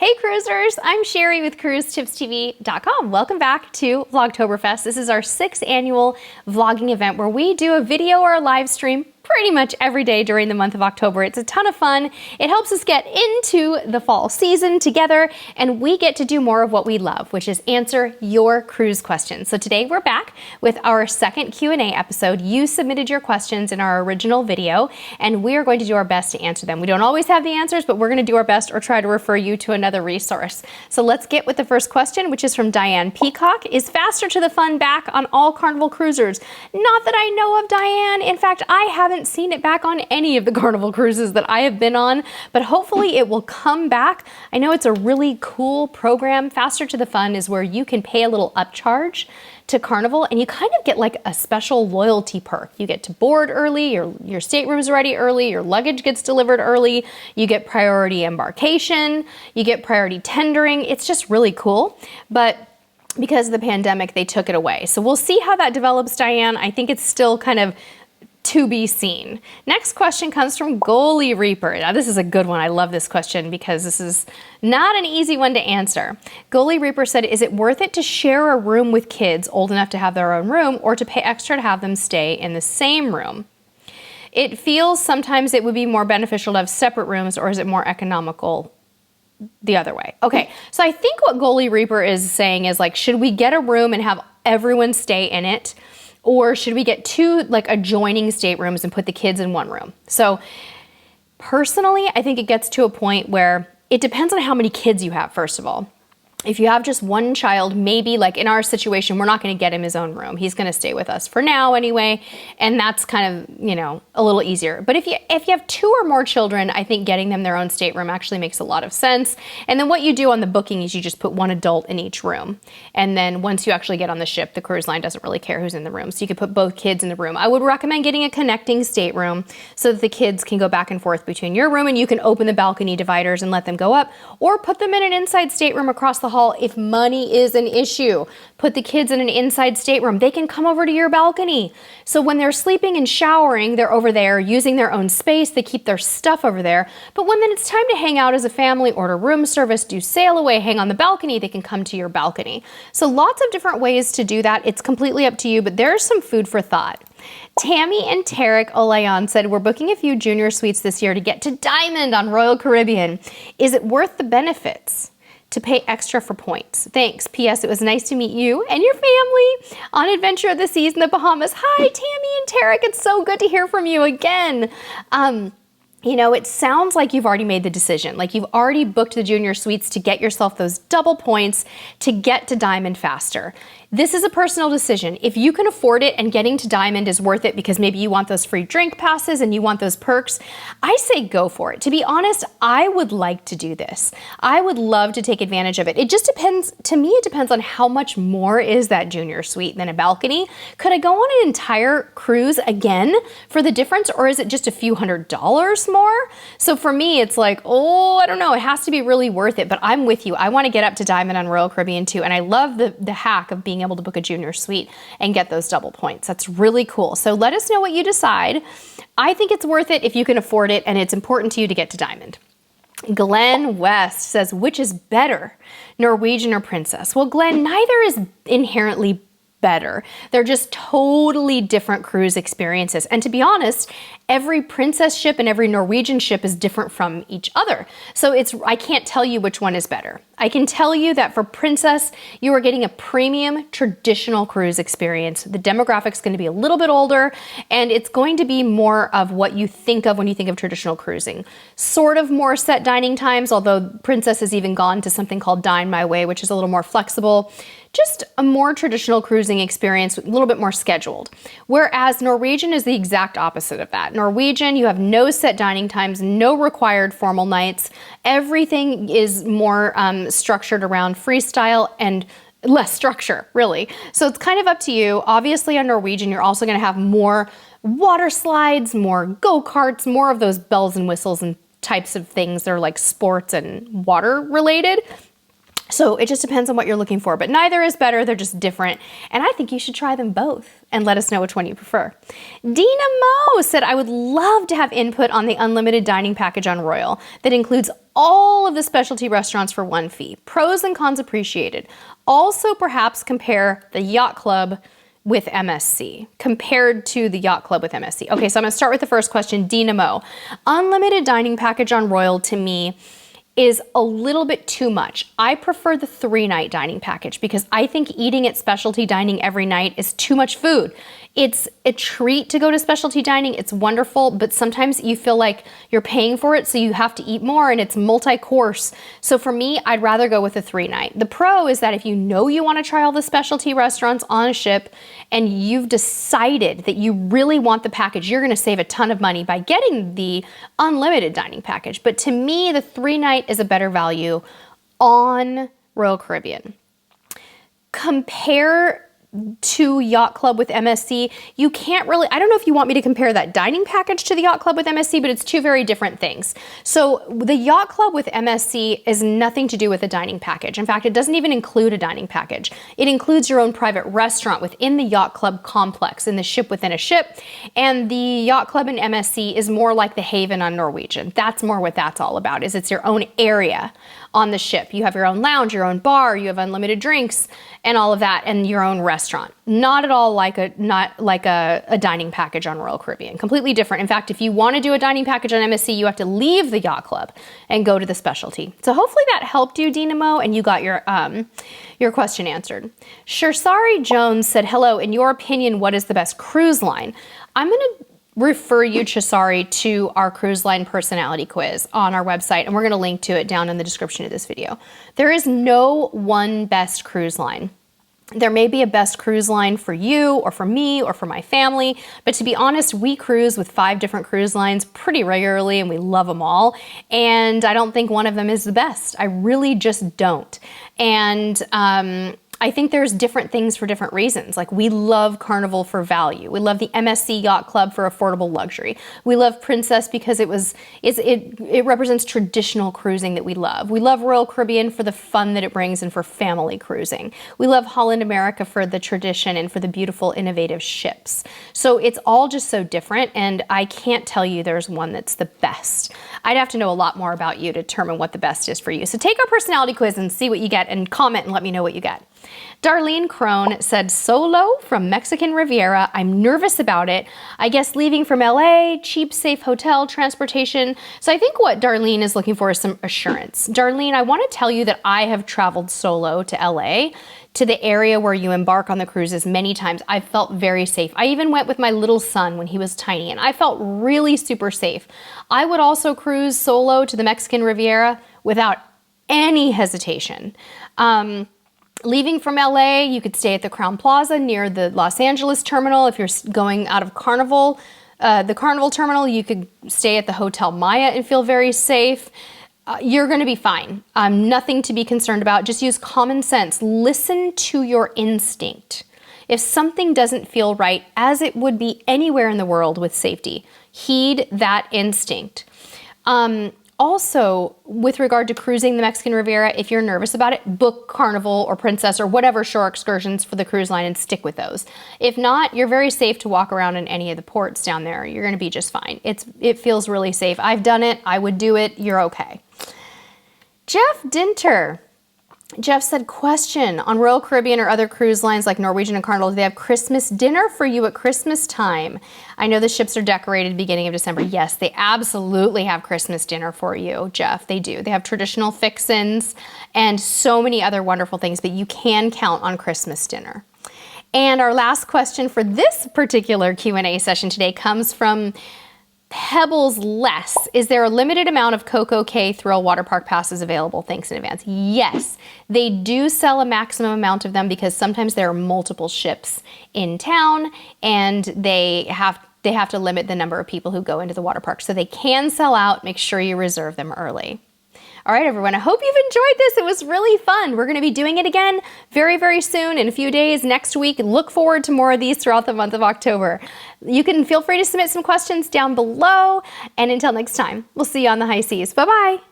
Hey cruisers, I'm Sherry with CruiseTipsTV.com. Welcome back to Vlogtoberfest. This is our 6th annual vlogging event where we do a video or a live stream pretty much every day during the month of October. It's a ton of fun. It helps us get into the fall season together, and we get to do more of what we love, which is answer your cruise questions. So today we're back with our second Q&A episode. You submitted your questions in our original video, and we are going to do our best to answer them. We don't always have the answers, but we're going to do our best or try to refer you to another resource. So let's get with the first question, which is from Diane Peacock. Is Faster to the Fun back on all Carnival cruisers? Not that I know of, Diane. In fact, I haven't seen it back on any of the Carnival cruises that I have been on, but hopefully it will come back. I know it's a really cool program. Faster to the Fun is where you can pay a little upcharge to Carnival and you kind of get like a special loyalty perk. You get to board early, your stateroom's ready early, your luggage gets delivered early, you get priority embarkation, you get priority tendering. It's just really cool. But because of the pandemic, they took it away. So we'll see how that develops, Diane. I think it's still kind of to be seen. Next question comes from Goalie Reaper. Now this is a good one. I love this question because this is not an easy one to answer. Goalie Reaper said, is it worth it to share a room with kids old enough to have their own room or to pay extra to have them stay in the same room? It feels sometimes it would be more beneficial to have separate rooms, or is it more economical the other way? Okay, so I think what Goalie Reaper is saying is like, should we get a room and have everyone stay in it? Or should we get two like adjoining staterooms and put the kids in one room? So personally, I think it gets to a point where it depends on how many kids you have, first of all. If you have just one child, maybe like in our situation, we're not going to get him his own room. He's going to stay with us for now anyway, and that's kind of, you know, a little easier. But if you have 2 or more children, I think getting them their own stateroom actually makes a lot of sense. And then what you do on the booking is you just put one adult in each room. And then once you actually get on the ship, the cruise line doesn't really care who's in the room. So you could put both kids in the room. I would recommend getting a connecting stateroom so that the kids can go back and forth between your room, and you can open the balcony dividers and let them go up, or put them in an inside stateroom across the hall. If money is an issue, put the kids in an inside stateroom. They can come over to your balcony. So when they're sleeping and showering, they're over there using their own space. They keep their stuff over there. But when then it's time to hang out as a family, order room service, do sail away, hang on the balcony, they can come to your balcony. So lots of different ways to do that. It's completely up to you, but there's some food for thought. Tammy and Tarek Olayan said, we're booking a few junior suites this year to get to Diamond on Royal Caribbean. Is it worth the benefits to pay extra for points? Thanks. P.S. It was nice to meet you and your family on Adventure of the Seas in the Bahamas. Hi, Tammy and Tarek. It's so good to hear from you again. You know, it sounds like you've already made the decision. Like you've already booked the junior suites to get yourself those double points to get to Diamond faster. This is a personal decision. If you can afford it and getting to Diamond is worth it because maybe you want those free drink passes and you want those perks, I say go for it. To be honest, I would like to do this. I would love to take advantage of it. It just depends, to me, it depends on how much more is that junior suite than a balcony. Could I go on an entire cruise again for the difference, or is it just a few $100s more? So for me, it's like, oh, I don't know. It has to be really worth it, but I'm with you. I want to get up to Diamond on Royal Caribbean too, and I love the hack of being able to book a junior suite and get those double points. That's really cool. So let us know what you decide. I think it's worth it if you can afford it, and it's important to you to get to Diamond. Glenn West says, which is better, Norwegian or Princess? Well, Glenn, neither is inherently better. They're just totally different cruise experiences. And to be honest, every Princess ship and every Norwegian ship is different from each other. So I can't tell you which one is better. I can tell you that for Princess, you are getting a premium traditional cruise experience. The demographic's going to be a little bit older, and it's going to be more of what you think of when you think of traditional cruising. Sort of more set dining times, although Princess has even gone to something called Dine My Way, which is a little more flexible. Just a more traditional cruising experience, a little bit more scheduled. Whereas Norwegian is the exact opposite of that. Norwegian, you have no set dining times, no required formal nights. Everything is more structured around freestyle and less structure, really. So it's kind of up to you. Obviously on Norwegian, you're also gonna have more water slides, more go-karts, more of those bells and whistles and types of things that are like sports and water related. So it just depends on what you're looking for, but neither is better, they're just different. And I think you should try them both and let us know which one you prefer. Dina Mo said, I would love to have input on the unlimited dining package on Royal that includes all of the specialty restaurants for one fee. Pros and cons appreciated. Also, perhaps compare the Yacht Club with MSC compared to the Yacht Club with MSC. Okay, so I'm gonna start with the first question, Dina Mo. Unlimited dining package on Royal to me is a little bit too much. I prefer the 3-night dining package because I think eating at specialty dining every night is too much food. It's a treat to go to specialty dining. It's wonderful, but sometimes you feel like you're paying for it, so you have to eat more, and it's multi-course. So for me, I'd rather go with a 3-night. The pro is that if you know you want to try all the specialty restaurants on a ship and you've decided that you really want the package, you're going to save a ton of money by getting the unlimited dining package. But to me, the 3-night is a better value on Royal Caribbean. Compare to Yacht Club with MSC, you can't really, I don't know if you want me to compare that dining package to the Yacht Club with MSC, but it's two very different things. So the Yacht Club with MSC is nothing to do with a dining package. In fact, it doesn't even include a dining package. It includes your own private restaurant within the Yacht Club complex, in the ship within a ship. And the Yacht Club in MSC is more like the Haven on Norwegian. That's more what that's all about, is it's your own area on the ship. You have your own lounge, your own bar, you have unlimited drinks and all of that, and your own restaurant. Not at all like a dining package on Royal Caribbean. Completely different. In fact, if you want to do a dining package on MSC, you have to leave the Yacht Club and go to the specialty. So hopefully that helped you, Dinamo, and you got your question answered. Shirsari Jones said, hello, in your opinion, what is the best cruise line? I'm going to refer you, Chisari, to our cruise line personality quiz on our website, and we're going to link to it down in the description of this video. There is no one best cruise line. There may be a best cruise line for you or for me or for my family, but to be honest, we cruise with 5 different cruise lines pretty regularly and we love them all, and I don't think one of them is the best. I really just don't. And I think there's different things for different reasons. Like, we love Carnival for value. We love the MSC Yacht Club for affordable luxury. We love Princess because it represents traditional cruising that we love. We love Royal Caribbean for the fun that it brings and for family cruising. We love Holland America for the tradition and for the beautiful, innovative ships. So it's all just so different, and I can't tell you there's one that's the best. I'd have to know a lot more about you to determine what the best is for you. So take our personality quiz and see what you get, and comment and let me know what you get. Darlene Crone said, solo from Mexican Riviera. I'm nervous about it. I guess leaving from LA, cheap, safe hotel, transportation. So I think what Darlene is looking for is some assurance. Darlene, I want to tell you that I have traveled solo to LA, to the area where you embark on the cruises many times. I felt very safe. I even went with my little son when he was tiny, and I felt really super safe. I would also cruise solo to the Mexican Riviera without any hesitation. Leaving from LA, you could stay at the Crowne Plaza near the Los Angeles terminal. If you're going out of Carnival, the Carnival terminal, you could stay at the Hotel Maya and feel very safe. You're going to be fine. Nothing to be concerned about. Just use common sense. Listen to your instinct. If something doesn't feel right, as it would be anywhere in the world with safety, heed that instinct. Also, with regard to cruising the Mexican Riviera, if you're nervous about it, book Carnival or Princess or whatever shore excursions for the cruise line and stick with those. If not, you're very safe to walk around in any of the ports down there. You're going to be just fine. It feels really safe. I've done it. I would do it. You're okay. Jeff Dinter. Jeff said, question, on Royal Caribbean or other cruise lines like Norwegian and Carnival, do they have Christmas dinner for you at Christmas time? I know the ships are decorated beginning of December. Yes, they absolutely have Christmas dinner for you, Jeff. They do. They have traditional fixins and so many other wonderful things, but you can count on Christmas dinner. And our last question for this particular Q&A session today comes from Pebbles Less. Is there a limited amount of Coco Cay Thrill water park passes available? Thanks in advance. Yes, they do sell a maximum amount of them because sometimes there are multiple ships in town and they have to limit the number of people who go into the water park. So they can sell out. Make sure you reserve them early. All right, everyone, I hope you've enjoyed this. It was really fun. We're going to be doing it again very, very soon in a few days next week. Look forward to more of these throughout the month of October. You can feel free to submit some questions down below. And until next time, we'll see you on the high seas. Bye-bye.